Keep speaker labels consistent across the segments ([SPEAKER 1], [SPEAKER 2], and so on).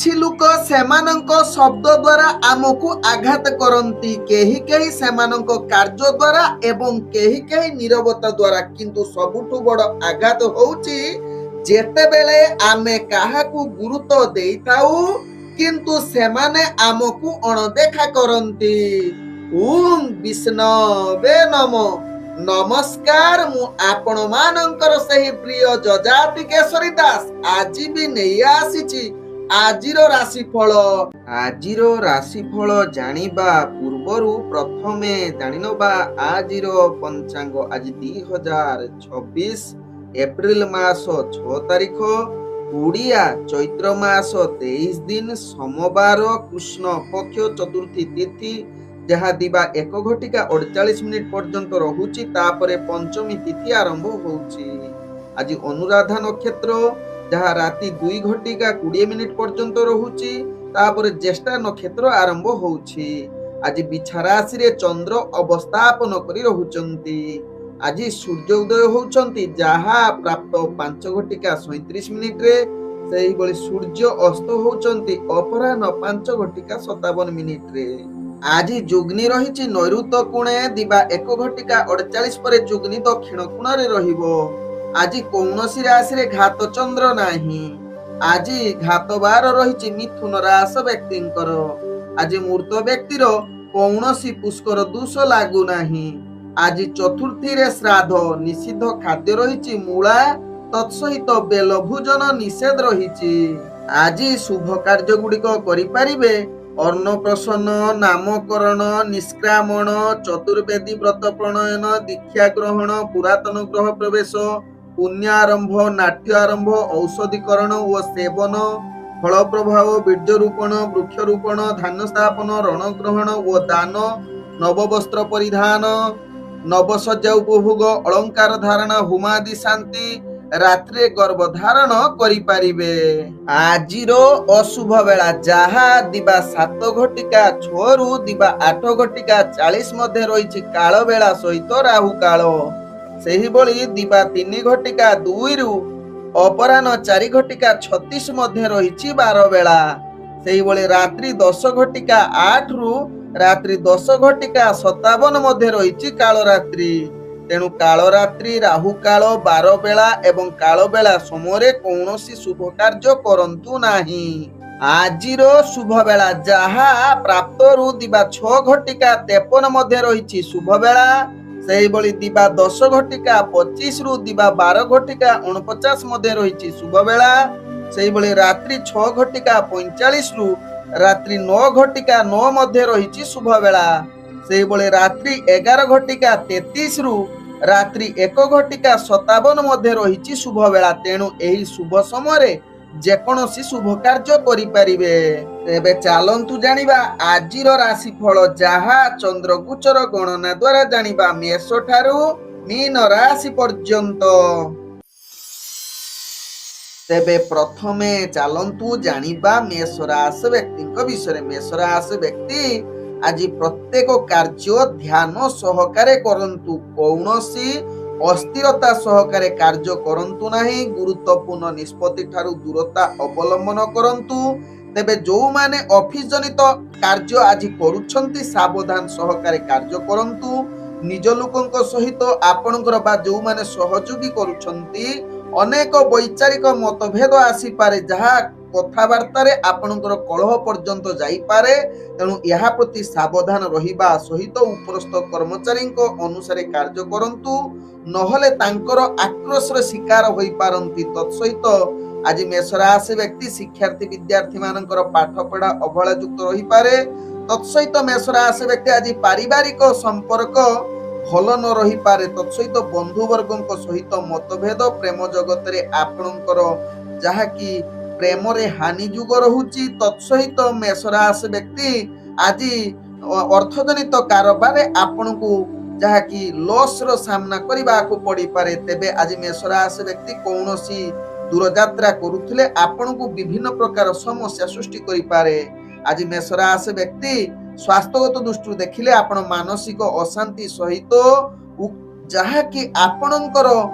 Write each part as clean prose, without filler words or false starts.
[SPEAKER 1] କିଛି ଲୋକ ସେମାନଙ୍କ ଶବ୍ଦ ଦ୍ୱାରା ଆମକୁ ଆଘାତ କରନ୍ତି, କେହି କେହି ସେମାନଙ୍କ କାର୍ଯ୍ୟ ଦ୍ୱାରା ଏବଂ କେହି କେହି ନୀରବତା ଦ୍ୱାରା। କିନ୍ତୁ ସବୁଠୁ ବଡ଼ ଆଘାତ ହେଉଛି ଯେତେବେଳେ ଆମେ କାହାକୁ ଗୁରୁତ୍ୱ ଦେଇଥାଉ କିନ୍ତୁ ସେମାନେ ଆମକୁ ଅଣଦେଖା କରନ୍ତି। ଓମ୍ ବିଷ୍ଣବେ ନମଃ। ନମସ୍କାର, ମୁଁ ଆପଣମାନଙ୍କର ସେହି ପ୍ରିୟ ଯଯାତି କେଶରୀ ଦାସ ଆଜି ବି ନେଇ ଆସିଛି ଆଜିର ରାଶିଫଳ। ଆଜିର ରାଶିଫଳ ଜାଣିବା ପୂର୍ବରୁ ପ୍ରଥମେ ଜାଣିନେବା ଆଜିର ପଞ୍ଚାଙ୍ଗ। ଆଜି 2026 ଏପ୍ରିଲ ମାସ 6 ତାରିଖ, ଓଡ଼ିଆ ଚୈତ୍ର ମାସ 23 ଦିନ, ସୋମବାର, କୃଷ୍ଣ ପକ୍ଷ ଚତୁର୍ଥୀ ତିଥି, ଯାହା ଦିବା 1:48 ପର୍ଯ୍ୟନ୍ତ ରହୁଛି। ତାପରେ ପଞ୍ଚମୀ ତିଥି ଆରମ୍ଭ ହେଉଛି। ଆଜି ଅନୁରାଧା ନକ୍ଷତ୍ର, ଯାହା ରାତି 2:20 ପର୍ଯ୍ୟନ୍ତ ରହୁଛି। ତାପରେ ଜ୍ୟେଷ୍ଠା ନକ୍ଷତ୍ର ଆରମ୍ଭ ହେଉଛି। ଆଜି ବିଛା ରାଶିରେ ଚନ୍ଦ୍ର ଅବସ୍ଥାପନ କରି ରହୁଛନ୍ତି। ଆଜି ସୂର୍ଯ୍ୟ ଉଦୟ ହେଉଛନ୍ତି, ଯାହା ପ୍ରାପ୍ତ 5:37 ସେହିଭଳି ସୂର୍ଯ୍ୟ ଅସ୍ତ ହେଉଛନ୍ତି ଅପରାହ୍ନ 5:57। ଆଜି ଯୁଗ୍ନି ରହିଛି ନୈಋତ୍ୟ କୋଣେ, ଦିବା 1:48 ପରେ ଯୁଗ୍ନି ଦକ୍ଷିଣ କୋଣରେ ରହିବ। ଆଜି କୌଣସି ରାଶିରେ ଘାତ ଚନ୍ଦ୍ର ନାହିଁ। ଆଜି ଘାତ ବାର ରହିଛି ମିଥୁନ ରାଶି ବ୍ୟକ୍ତିଙ୍କର। ଆଜି ମୃତ ବ୍ୟକ୍ତିର କୌଣସି ପୁଷ୍କର ଦୋଷ ଲାଗୁନାହିଁ। ଆଜି ଚତୁର୍ଥୀରେ ଶ୍ରାଦ୍ଧ, ନିଷିଦ୍ଧ ଖାଦ୍ୟ ରହିଛି ମୂଳା, ତତ୍ସହିତ ବେଲ ଭୋଜନ ନିଷେଧ ରହିଛି। ଆଜି ଶୁଭ କାର୍ଯ୍ୟ ଗୁଡ଼ିକ କରିପାରିବେ ଅନ୍ନପ୍ରସନ୍ନ, ନାମକରଣ, ନିଷ୍କ୍ରାମଣ, ଚତୁର୍ବେଦୀ ବ୍ରତ ପ୍ରଣୟନ, ଦୀକ୍ଷା ଗ୍ରହଣ, ପୁରାତନ ଗ୍ରହ ପ୍ରବେଶ, ପୁଣ୍ୟ ଆରମ୍ଭ, ନାଟ୍ୟ ଆରମ୍ଭ, ଔଷଧୀକରଣ ଓ ସେବନ, ଫଳ ପ୍ରଭାବ, ବୀର୍ଯ୍ୟରୋପଣ, ବୃକ୍ଷରୋପଣ, ଧାନ ସ୍ଥାପନ, ରଣଗ୍ରହଣ ଓ ଦାନ, ନବବସ୍ତ୍ର ପରିଧାନ, ନବସଜ୍ଜା ଉପଭୋଗ, ଅଳଙ୍କାର ଧାରଣ, ହୋମାଦି ଶାନ୍ତି, ରାତ୍ରିରେ ଗର୍ଭଧାରଣ କରିପାରିବେ। ଆଜିର ଅଶୁଭ ବେଳା, ଯାହା ଦିବା 7:06 ଦିବା 8:40 ମଧ୍ୟ ରହିଛି କାଳ ବେଳା ସହିତ ରାହୁ କାଳ। ସେହିଭଳି ଦିବା 3:02 ଅପରାହ୍ନ 4:36 ମଧ୍ୟ ରହିଛି ବାର ବେଳା। ସେହିଭଳି ରାତ୍ରି 10:08 ରାତ୍ରି 10:57 ମଧ୍ୟ ରହିଛି କାଳରାତ୍ରି। ତେଣୁ କାଳରାତ୍ରି, ରାହୁ କାଳ, ବାର ବେଳା ଏବଂ କାଳ ବେଳା ସମୟରେ କୌଣସି ଶୁଭ କାର୍ଯ୍ୟ କରନ୍ତୁ ନାହିଁ। ଆଜିର ଶୁଭ ବେଳା, ଯାହା ପ୍ରାପ୍ତରୁ ଦିବା 6:53 ମଧ୍ୟ ରହିଛି ଶୁଭ ବେଳା। ସେହିଭଳି ଦିବା 10:25 ଦିବା 12:49 ମଧ୍ୟ ରହିଛି ଶୁଭ ବେଳା। ସେହିଭଳି ରାତ୍ରି 6:45 ରାତ୍ରି 9:09 ମଧ୍ୟ ରହିଛି ଶୁଭ ବେଳା। ସେହିଭଳି ରାତ୍ରି 11:33 ରାତ୍ରି 1:57 ମଧ୍ୟ ରହିଛି ଶୁଭ ବେଳା। ତେଣୁ ଏହି ଶୁଭ ସମୟରେ ଯେକୌଣସି ଶୁଭ କାର୍ଯ୍ୟ କରିପାରିବେ। ଏବେ ଚାଲନ୍ତୁ ଜାଣିବା ଆଜିର ରାଶିଫଳ, ଯାହା ଚନ୍ଦ୍ରଗୋଚର ଗଣନା ଦ୍ୱାରା ଜାଣିବା ମେଷ ଠାରୁ ମୀନ ରାଶି ପର୍ଯ୍ୟନ୍ତ। ତେବେ ପ୍ରଥମେ ଚାଲନ୍ତୁ ଜାଣିବା ମେଷ ରାଶି ବ୍ୟକ୍ତିଙ୍କ ବିଷୟରେ। ମେଷ ରାଶି ବ୍ୟକ୍ତି ଆଜି ପ୍ରତ୍ୟେକ କାର୍ଯ୍ୟ ଧ୍ୟାନ ସହକାରେ କରନ୍ତୁ। କୌଣସି ଅସ୍ଥିରତା ସହକାରେ କାର୍ଯ୍ୟ କରନ୍ତୁ ନାହିଁ। ଗୁରୁତ୍ୱପୂର୍ଣ୍ଣ ନିଷ୍ପତ୍ତି ଠାରୁ ଦୂରତା ଅବଲମ୍ବନ କରନ୍ତୁ। ତେବେ ଯେଉଁମାନେ ଅଫିସ ଜନିତ କାର୍ଯ୍ୟ ଆଜି କରୁଛନ୍ତି, ସାବଧାନ ସହକାରେ କାର୍ଯ୍ୟ କରନ୍ତୁ। ନିଜ ଲୋକଙ୍କ ସହିତ ଆପଣଙ୍କର ବା ଯେଉଁମାନେ ସହଯୋଗୀ କରୁଛନ୍ତି, ଅନେକ ବୈଚାରିକ ମତଭେଦ ଆସିପାରେ, ଯାହା କଥାବାର୍ତ୍ତାରେ ଆପଣଙ୍କର କଳହ ପର୍ଯ୍ୟନ୍ତ ଯାଇପାରେ। ତେଣୁ ଏହା ପ୍ରତି ସାବଧାନ ରହିବା ସହିତ ଉପରସ୍ଥ କର୍ମଚାରୀଙ୍କ ଅନୁସାରେ କାର୍ଯ୍ୟ କରନ୍ତୁ, ନହେଲେ ତାଙ୍କର ଆକ୍ରୋଶର ଶିକାର ହୋଇପାରନ୍ତି। ତତ୍ସହିତ ଆଜି ମେଷ ରାଶି ବ୍ୟକ୍ତି ଶିକ୍ଷାର୍ଥୀ ବିଦ୍ୟାର୍ଥୀ ମାନଙ୍କର ପାଠ ପଢା ଅବହେଳା ଯୁକ୍ତ ରହିପାରେ। ତତ୍ସହିତ ମେଷ ରାଶି ବ୍ୟକ୍ତି ଆଜି ପାରିବାରିକ ସମ୍ପର୍କ ଭଲ ନ ରହିପାରେ। ତତ୍ସହିତ ବନ୍ଧୁବର୍ଗଙ୍କ ସହିତ ମତଭେଦ, ପ୍ରେମ ଜଗତରେ ଆପଣଙ୍କର ଯାହାକି ପ୍ରେମରେ ହାନି ଯୁଗ ରହୁଛି। ତତ୍ସହିତ ମେଷ ରାଶି ବ୍ୟକ୍ତି ଆଜି ଅର୍ଥଜନିତ କାରବାରରେ ଆପଣଙ୍କୁ ଯାହାକି ଲସ୍ ର ସାମ୍ନା କରିବାକୁ ପଡିପାରେ। ତେବେ ଆଜି ମେଷ ରାଶି ବ୍ୟକ୍ତି କୌଣସି ଦୂରଯାତ୍ରା କରୁଥିଲେ ଆପଣଙ୍କୁ ବିଭିନ୍ନ ପ୍ରକାର ସମସ୍ୟା ସୃଷ୍ଟି କରିପାରେ। ଆଜି ମେଷ ରାଶି ବ୍ୟକ୍ତି ସ୍ୱାସ୍ଥ୍ୟଗତ ଦୃଷ୍ଟିରୁ ଦେଖିଲେ ଆପଣ ମାନସିକ ଅଶାନ୍ତି ସହିତ ଯାହାକି ଆପଣଙ୍କର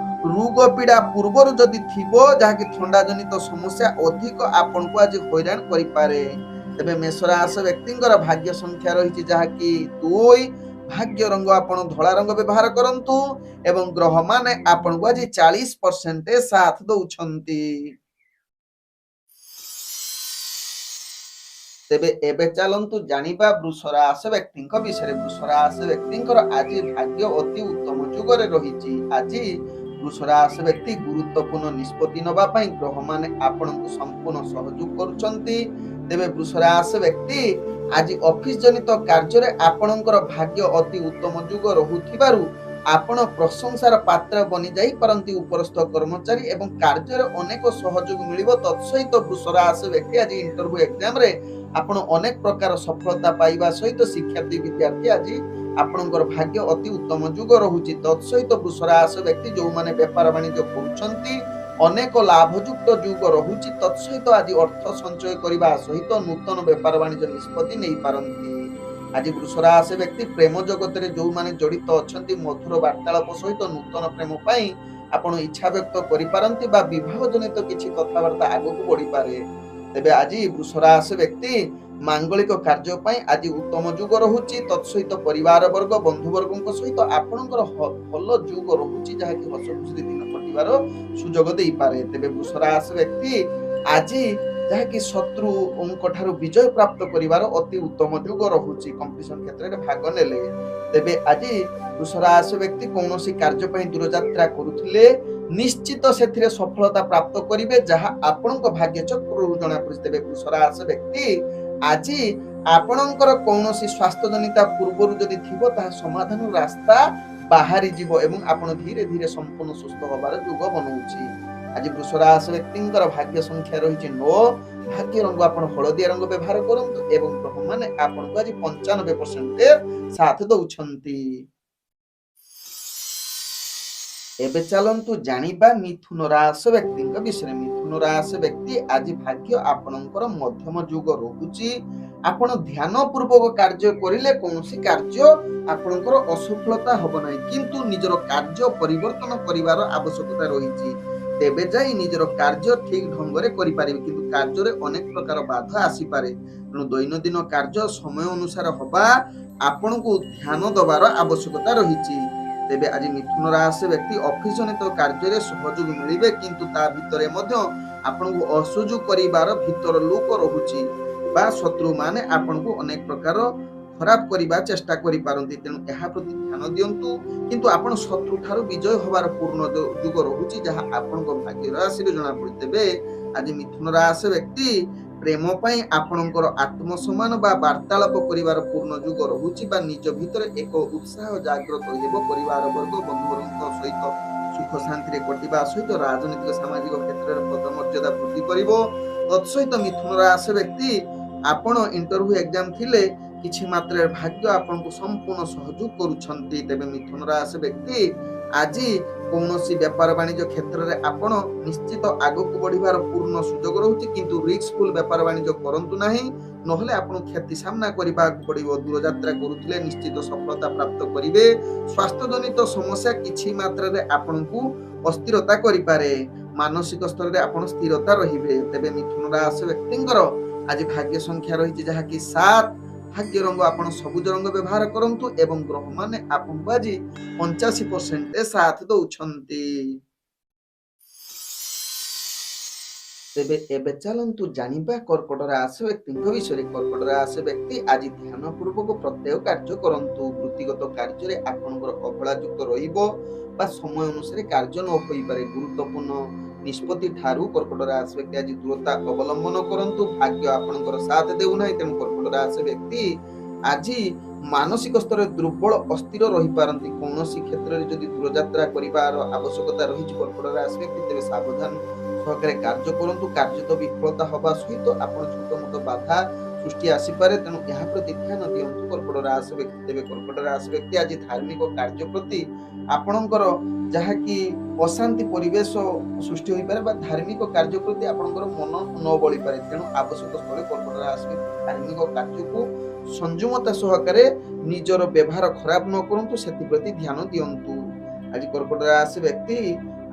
[SPEAKER 1] ରୋଗ ପୀଡ଼ା ପୂର୍ବରୁ ଯଦି ଥିବ ଯାହାକି ଥଣ୍ଡା ଜନିତ ସମସ୍ୟା ଅଧିକ ଆପଣଙ୍କୁ ଆଜି ହଇରାଣ କରିପାରେ। ତେବେ ମେଷ ରାଶି ବ୍ୟକ୍ତିଙ୍କର ଭାଗ୍ୟ ସଂଖ୍ୟା ରହିଛି ଯାହାକି 2, ଭାଗ୍ୟ ରଙ୍ଗ ଆପଣ ଧଳା ରଙ୍ଗ ବ୍ୟବହାର କରନ୍ତୁ ଏବଂ ଗ୍ରହମାନେ ଆପଣଙ୍କୁ ଆଜି 40% ସାଥ ଦଉଛନ୍ତି। ତେବେ ଏବେ ଚାଲନ୍ତୁ ଜାଣିବା ବୃଷ ରାଶି ବ୍ୟକ୍ତିଙ୍କ ବିଷୟରେ। ବୃଷ ରାଶି ବ୍ୟକ୍ତିଙ୍କର ଆଜି ଭାଗ୍ୟ ଅତି ଉତ୍ତମ ଯୁଗରେ ରହିଛି। ଆଜି ବୃଷ ରାଶି ବ୍ୟକ୍ତି ଗୁରୁତ୍ୱପୂର୍ଣ୍ଣ ନିଷ୍ପତ୍ତି ନେବା ପାଇଁ ଗ୍ରହମାନେ ଆପଣଙ୍କୁ ସମ୍ପୂର୍ଣ୍ଣ ସହଯୋଗ କରୁଛନ୍ତି। ତେବେ ବୃଷ ରାଶି ବ୍ୟକ୍ତି ଆଜି ଅଫିସ ଜନିତ କାର୍ଯ୍ୟରେ ଆପଣଙ୍କର ଭାଗ୍ୟ ଅତି ଉତ୍ତମ ଯୁଗ ରହୁଥିବାରୁ ଆପଣ ପ୍ରଶଂସାର ପାତ୍ର ବନି ଯାଇପାରନ୍ତି ଉପରସ୍ଥ କର୍ମଚାରୀ ଏବଂ କାର୍ଯ୍ୟରେ ଅନେକ ସହଯୋଗ ମିଳିବ। ତତ୍ସହିତ ବୃଷ ରାଶି ବ୍ୟକ୍ତି ଆଜି ଇଣ୍ଟରଭ୍ୟୁ ଏକ୍ଜାମରେ ଆପଣ ଅନେକ ପ୍ରକାର ସଫଳତା ପାଇବା ସହିତ ଶିକ୍ଷାର୍ଥୀ ବିଦ୍ୟାର୍ଥୀ ଆଜି ଆପଣଙ୍କର ଭାଗ୍ୟ ଅତି ଉତ୍ତମ ଯୁଗ ରହୁଛି। ତତ୍ସହିତ ବୃଷ ରାଶି ବ୍ୟକ୍ତି ଯେଉଁମାନେ ବେପାର ବାଣିଜ୍ୟ କରୁଛନ୍ତି ଅନେକ ଲାଭଯୁକ୍ତ ଯୁଗ ରହୁଛି। ତତ୍ସହିତ ଆଜି ଅର୍ଥ ସଞ୍ଚୟ କରିବା ସହିତ ନୂତନ ବେପାର ବାଣିଜ୍ୟ ନିଷ୍ପତ୍ତି ନେଇପାରନ୍ତି। ଆଜି ବୃଷ ରାଶି ବ୍ୟକ୍ତି ପ୍ରେମ ଜଗତରେ ଯେଉଁମାନେ ଜଡ଼ିତ ଅଛନ୍ତି ମଧୁର ବାର୍ତ୍ତାଳାପ ସହିତ ନୂତନ ପ୍ରେମ ପାଇଁ ଆପଣ ଇଚ୍ଛା ବ୍ୟକ୍ତ କରିପାରନ୍ତି ବା ବିବାହ ଜନିତ କିଛି କଥାବାର୍ତ୍ତା ଆଗକୁ ବଢିପାରେ। ତେବେ ଆଜି ବୃଷ ରାଶି ବ୍ୟକ୍ତି ମାଙ୍ଗଳିକ କାର୍ଯ୍ୟ ପାଇଁ ଆଜି ଉତ୍ତମ ଯୁଗ ରହୁଛି। ତତ୍ସହିତ ପରିବାର ବର୍ଗ ବନ୍ଧୁବର୍ଗଙ୍କ ସହିତ ଆପଣଙ୍କର ଭଲ ଯୁଗ ରହୁଛି ଯାହାକି ହସ ଖୁସିରେ ଦିନ କଟିବାର ସୁଯୋଗ ଦେଇପାରେ। ତେବେ ବୃଷ ରାଶି ବ୍ୟକ୍ତି ଆଜି ଯାହାକି ଶତ୍ରୁଙ୍କ ଠାରୁ ବିଜୟ ପ୍ରାପ୍ତ କରିବାର ଅତି ଉତ୍ତମ ଯୁଗ ରହୁଛି କମ୍ପିଟିସନ କ୍ଷେତ୍ରରେ ଭାଗ ନେଲେ। ତେବେ ଆଜି ବୃଷ ରାଶି ବ୍ୟକ୍ତି କୌଣସି କାର୍ଯ୍ୟ ପାଇଁ ଦୂରଯାତ୍ରା କରୁଥିଲେ ନିଶ୍ଚିତ ସେଥିରେ ସଫଳତା ପ୍ରାପ୍ତ କରିବେ ଯାହା ଆପଣଙ୍କ ଭାଗ୍ୟ ଚକ୍ରରୁ ଜଣାପଡୁଛି। ତେବେ ବୃଷ ରାଶି ବ୍ୟକ୍ତି ଆଜି ଆପଣଙ୍କର କୌଣସି ସ୍ୱାସ୍ଥ୍ୟ ଜନିତ ପୂର୍ବରୁ ଯଦି ଥିବ ତାହା ସମାଧାନର ରାସ୍ତା ବାହାରି ଯିବ ଏବଂ ଆପଣ ଧୀରେ ଧୀରେ ସମ୍ପୂର୍ଣ୍ଣ ସୁସ୍ଥ ହେବାର ଯୁଗ ବନଉଛି। ଆଜି ବୃଷ ରାଶି ବ୍ୟକ୍ତିଙ୍କର ଭାଗ୍ୟ ସଂଖ୍ୟା ରହିଛି 9, ଭାଗ୍ୟ ରଙ୍ଗ ଆପଣ ହଳଦିଆ ରଙ୍ଗ ବ୍ୟବହାର କରନ୍ତୁ ଏବଂ ଗ୍ରହମାନେ ଆପଣଙ୍କୁ ଆଜି 95% ସାଥ ଦଉଛନ୍ତି। ଏବେ ଚାଲନ୍ତୁ ଜାଣିବା ମିଥୁନ ରାଶି ବ୍ୟକ୍ତିଙ୍କ ବିଷୟରେ। ମିଥୁନ ରାଶି ବ୍ୟକ୍ତି ଆଜି ଭାଗ୍ୟ ଆପଣଙ୍କର ମଧ୍ୟମ ଯୁଗ ରହୁଛି। ଆପଣ ଧ୍ୟାନ ପୂର୍ବକ କାର୍ଯ୍ୟ କରିଲେ କୌଣସି କାର୍ଯ୍ୟ ଆପଣଙ୍କର ଅସଫଳତା ହେବ ନାହିଁ କିନ୍ତୁ ନିଜର କାର୍ଯ୍ୟ ପରିବର୍ତ୍ତନ କରିବାର ଆବଶ୍ୟକତା ରହିଛି। ତେବେ ଯାଇ ନିଜର କାର୍ଯ୍ୟ ଠିକ ଢଙ୍ଗରେ କରିପାରିବେ କିନ୍ତୁ କାର୍ଯ୍ୟରେ ଅନେକ ପ୍ରକାର ବାଧା ଆସିପାରେ। ତେଣୁ ଦୈନନ୍ଦିନ କାର୍ଯ୍ୟ ସମୟ ଅନୁସାରେ ହବା ଆପଣଙ୍କୁ ଧ୍ୟାନ ଦେବାର ଆବଶ୍ୟକତା ରହିଛି। ତେବେ ଆଜି ମିଥୁନ ରାଶି ବ୍ୟକ୍ତି ଅଫିସ ଜନିତ କାର୍ଯ୍ୟରେ ସହଯୋଗ ମିଳିବେ କିନ୍ତୁ ତା ଭିତରେ ମଧ୍ୟ ଆପଣଙ୍କୁ ଅସହଯୋଗ କରିବାର ଭିତର ଲୋକ ରହୁଛି ବା ଶତ୍ରୁ ମାନେ ଆପଣଙ୍କୁ ଅନେକ ପ୍ରକାର ଖରାପ କରିବା ଚେଷ୍ଟା କରିପାରନ୍ତି। ତେଣୁ ଏହା ପ୍ରତି ଧ୍ୟାନ ଦିଅନ୍ତୁ କିନ୍ତୁ ଆପଣ ଶତ୍ରୁ ଠାରୁ ବିଜୟ ହେବାର ପୂର୍ଣ୍ଣ ଯୁଗ ରହୁଛି ଯାହା ଆପଣଙ୍କ ଭାଗ୍ୟ ରାଶିରେ ଜଣାପଡେ। ତେବେ ଆଜି ମିଥୁନ ରାଶି ବ୍ୟକ୍ତି ପ୍ରେମ ପାଇଁ ଆପଣଙ୍କର ଆତ୍ମସମ୍ମାନ ବା ବାର୍ତ୍ତାଳାପ କରିବାର ପୂର୍ଣ୍ଣ ଯୁଗ ରହୁଛି ବା ନିଜ ଭିତରେ ଏକ ଉତ୍ସାହ ଜାଗ୍ରତ ହେବ। ପରିବାର ବର୍ଗ ବନ୍ଧୁବର୍ଗଙ୍କ ସହିତ ସୁଖ ଶାନ୍ତିରେ କଟିବା ସହିତ ରାଜନୈତିକ ସାମାଜିକ କ୍ଷେତ୍ରରେ ପଦମର୍ଯ୍ୟାଦା ବୃଦ୍ଧି କରିବ। ତତ୍ସହିତ ମିଥୁନ ରାଶି ବ୍ୟକ୍ତି ଆପଣ ଇଣ୍ଟରଭ୍ୟୁ ଏକ୍ଜାମ ଥିଲେ କିଛି ମାତ୍ରାରେ ଭାଗ୍ୟ ଆପଣଙ୍କୁ ସମ୍ପୂର୍ଣ୍ଣ ସହଯୋଗ କରୁଛନ୍ତି। ତେବେ ମିଥୁନ ରାଶି ବ୍ୟକ୍ତି ଆଜି କୌଣସି ବେପାର ବାଣିଜ୍ୟ କ୍ଷେତ୍ରରେ ଆପଣ ନିଶ୍ଚିତ ଆଗକୁ ବଢିବାର ପୂର୍ଣ୍ଣ ସୁଯୋଗ ରହୁଛି କିନ୍ତୁ ରିସ୍କଫୁଲ ବେପାର ବାଣିଜ୍ୟ କରନ୍ତୁ ନାହିଁ ନହେଲେ ଆପଣଙ୍କୁ କ୍ଷତି ସାମ୍ନା କରିବାକୁ ପଡିବ। ଦୂରଯାତ୍ରା କରୁଥିଲେ ନିଶ୍ଚିତ ସଫଳତା ପ୍ରାପ୍ତ କରିବେ। ସ୍ୱାସ୍ଥ୍ୟ ଜନିତ ସମସ୍ୟା କିଛି ମାତ୍ରାରେ ଆପଣଙ୍କୁ ଅସ୍ଥିରତା କରିପାରେ। ମାନସିକ ସ୍ତରରେ ଆପଣ ସ୍ଥିରତା ରହିବେ। ତେବେ ମିଥୁନ ରାଶି ବ୍ୟକ୍ତିଙ୍କର ଆଜି ଭାଗ୍ୟ ସଂଖ୍ୟା ରହିଛି ଯାହାକି 7, ଭାଗ୍ୟ ରଙ୍ଗ ଆପଣ ସବୁଜ ରଙ୍ଗ ବ୍ୟବହାର କରନ୍ତୁ ଏବଂ ଗ୍ରହମାନେ ଆପଣଙ୍କୁ ଆଜି 85% ସାଥ ଦଉଛନ୍ତି। ତେବେ ଏବେ ଚାଲନ୍ତୁ ଜାଣିବା କର୍କଟ ରାଶି ବ୍ୟକ୍ତିଙ୍କ ବିଷୟରେ। କର୍କଟ ରାଶି ବ୍ୟକ୍ତି ଆଜି ଧ୍ୟାନ ପୂର୍ବକ ପ୍ରତ୍ୟେକ କାର୍ଯ୍ୟ କରନ୍ତୁ। ବୃତ୍ତିଗତ କାର୍ଯ୍ୟରେ ଆପଣଙ୍କର ଅବହେଳା ଯୁକ୍ତ ରହିବ ବା ସମୟ ଅନୁସାରେ କାର୍ଯ୍ୟ ନ ହୋଇପାରେ। ଗୁରୁତ୍ୱପୂର୍ଣ୍ଣ ନିଷ୍ପତ୍ତି ଠାରୁ କର୍କଟ ରାଶି ବ୍ୟକ୍ତି ଆଜି ଦୂରତା ଅବଲମ୍ବନ କରନ୍ତୁ। ଭାଗ୍ୟ ଆପଣଙ୍କର ସାଥ ଦେଉନାହିଁ ତେଣୁ କର୍କଟ ରାଶି ବ୍ୟକ୍ତି ଆଜି ମାନସିକ ସ୍ତରରେ ଦୁର୍ବଳ ଅସ୍ଥିର ରହିପାରନ୍ତି। କୌଣସି କ୍ଷେତ୍ରରେ ଯଦି ଦୂରଯାତ୍ରା କରିବାର ଆବଶ୍ୟକତା ରହିଛି କର୍କଟ ରାଶି ବ୍ୟକ୍ତି ତେବେ ସାବଧାନ ସହକାରେ କାର୍ଯ୍ୟ କରନ୍ତୁ। କାର୍ଯ୍ୟ ବିଫଳତା ହେବା ସହିତ ଆପଣ ଛୋଟ ମୋଟ ବାଧା ସୃଷ୍ଟି ଆସିପାରେ ତେଣୁ ଏହା ପ୍ରତି ଧ୍ୟାନ ଦିଅନ୍ତୁ କର୍କଟ ରାଶି ବ୍ୟକ୍ତି। ତେବେ କର୍କଟ ରାଶି ବ୍ୟକ୍ତି ଆଜି ଧାର୍ମିକ କାର୍ଯ୍ୟ ପ୍ରତି ଆପଣଙ୍କର ଯାହାକି ଅଶାନ୍ତି ପରିବେଶ ସୃଷ୍ଟି ହୋଇପାରେ ବା ଧାର୍ମିକ କାର୍ଯ୍ୟ ପ୍ରତି ଆପଣଙ୍କର ମନ ନ ବଳିପାରେ। ତେଣୁ ଆବଶ୍ୟକ ସ୍ଥଳେ କର୍କଟ ରାଶି ବ୍ୟକ୍ତି ଧାର୍ମିକ କାର୍ଯ୍ୟକୁ ସଂଯମତା ସହକାରେ ନିଜର ବ୍ୟବହାର ଖରାପ ନ କରନ୍ତୁ ସେଥିପ୍ରତି ଧ୍ୟାନ ଦିଅନ୍ତୁ। ଆଜି କର୍କଟ ରାଶି ବ୍ୟକ୍ତି